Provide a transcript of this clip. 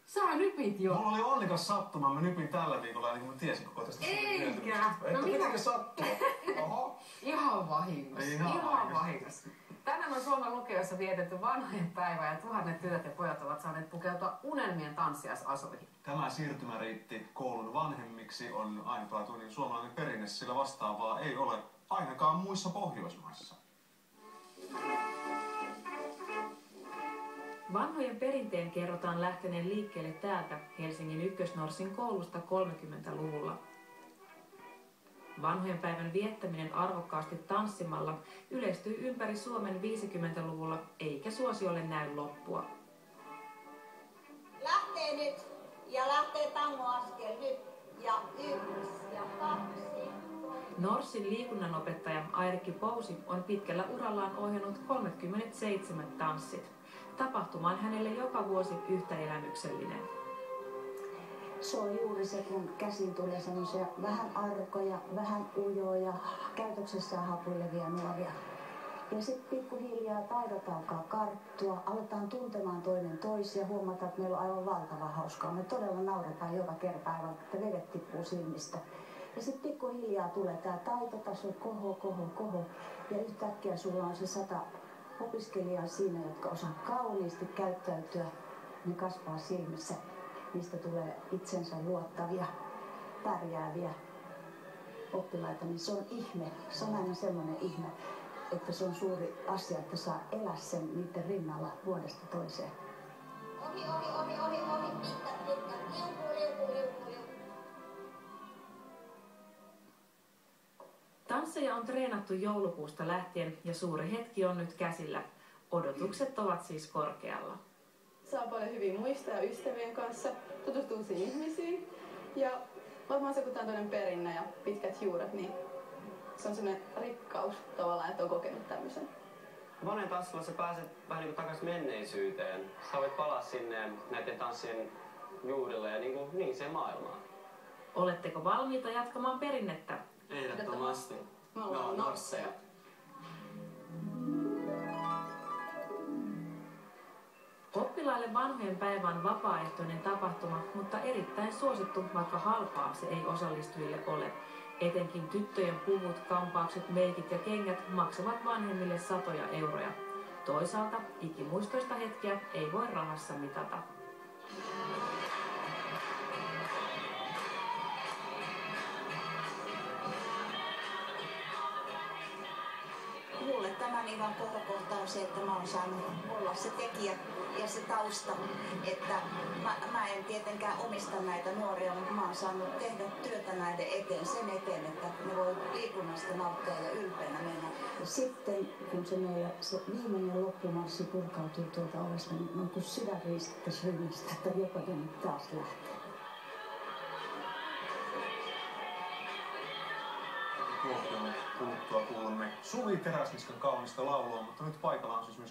Sä nypit jo. Mulla oli onnekas sattuma, mä nypin tällä viikolla, niin mä tiesin koko tästä. Eikä. No mitenkä sattuu? Oho. Ihan vahingossa. Ihan vahingossa. Tänään on Suomen lukioissa vietetty vanhojen päivä ja tuhannet tytöt ja pojat ovat saaneet pukeutua unelmien tanssiaisasuihin. Tämä siirtymäriitti koulun vanhemmiksi on ainutlaatuinen suomalainen perinne, sillä vastaavaa ei ole ainakaan muissa Pohjoismaissa. Vanhojen perinteen kerrotaan lähteneen liikkeelle täältä Helsingin Ykkösnorsin koulusta 30-luvulla. Vanhojen päivän viettäminen arvokkaasti tanssimalla yleistyi ympäri Suomen 50-luvulla, eikä suosiolle näy loppua. Lähtee nyt ja lähtee tangoaskel nyt ja 1 ja 2. Norsin liikunnanopettaja Airikki Pousi on pitkällä urallaan ohjannut 37 tanssit. Tapahtuma on hänelle joka vuosi yhtä elämyksellinen. Se on juuri se, kun käsin tulee semmoisia vähän arkoja, vähän ujoja, käytöksessään hapuilevia nuoria. Ja sitten pikkuhiljaa taidot alkaa karttua, aletaan tuntemaan toinen toisia, huomataan, että meillä on aivan valtava hauskaa. Me todella nauretaan joka kerta aivan, että vedet tippuu silmistä. Ja sitten pikkuhiljaa tulee tämä taitotaso, koho. Ja yhtäkkiä sulla on se 100 opiskelijaa siinä, jotka osaa kauniisti käyttäytyä. Ne kasvaa silmissä. Niistä tulee itsensä luottavia, pärjääviä oppilaita. Niin se on ihme. Se on aina semmoinen ihme, että se on suuri asia, että saa elää sen niiden rinnalla vuodesta toiseen. Ohi, pitkä, liuku. Tansseja on treenattu joulukuusta lähtien ja suuri hetki on nyt käsillä. Odotukset ovat siis korkealla. Saa paljon hyviä muistoja ystävien kanssa, tutustuu uusiin ihmisiin ja varmaan se, kun tämä on toinen perinne ja pitkät juuret, niin se on sellainen rikkaus tavallaan, että on kokenut tämmöisen. Vanhojen tanssilla sä pääset vähän niin kuin takaisin menneisyyteen. Sä voit palaa sinne näiden tanssien juurille ja niin siihen maailmaan. Oletteko valmiita jatkamaan perinnettä? Ehdottomasti. Me ollaan norsseja. Oppilaille vanhojen päivä on vapaaehtoinen tapahtuma, mutta erittäin suosittu, vaikka halpaa se ei osallistujille ole. Etenkin tyttöjen puvut, kampaukset, meikit ja kengät maksavat vanhemmille satoja euroja. Toisaalta ikimuistoista hetkiä ei voi rahassa mitata. Mulle tämän Ivan kohokohta on se, että mä oon saanut olla se tekijä ja se tausta, että mä en tietenkään omista näitä nuoria, mutta mä oon saanut tehdä työtä näiden eteen, sen eteen, että ne voi liikunnasta nauttia ja ylpeänä mennä. Ja sitten kun se viimeinen loppumarssi purkautuu tuolta ovesta, niin on kuin sydän riistettäisiin ryhmästä, että jopa nyt taas lähtee. Tuokion kuluttua kuulemme Suvi Teräsniskan kaunista laulua, mutta nyt paikalla on siis myös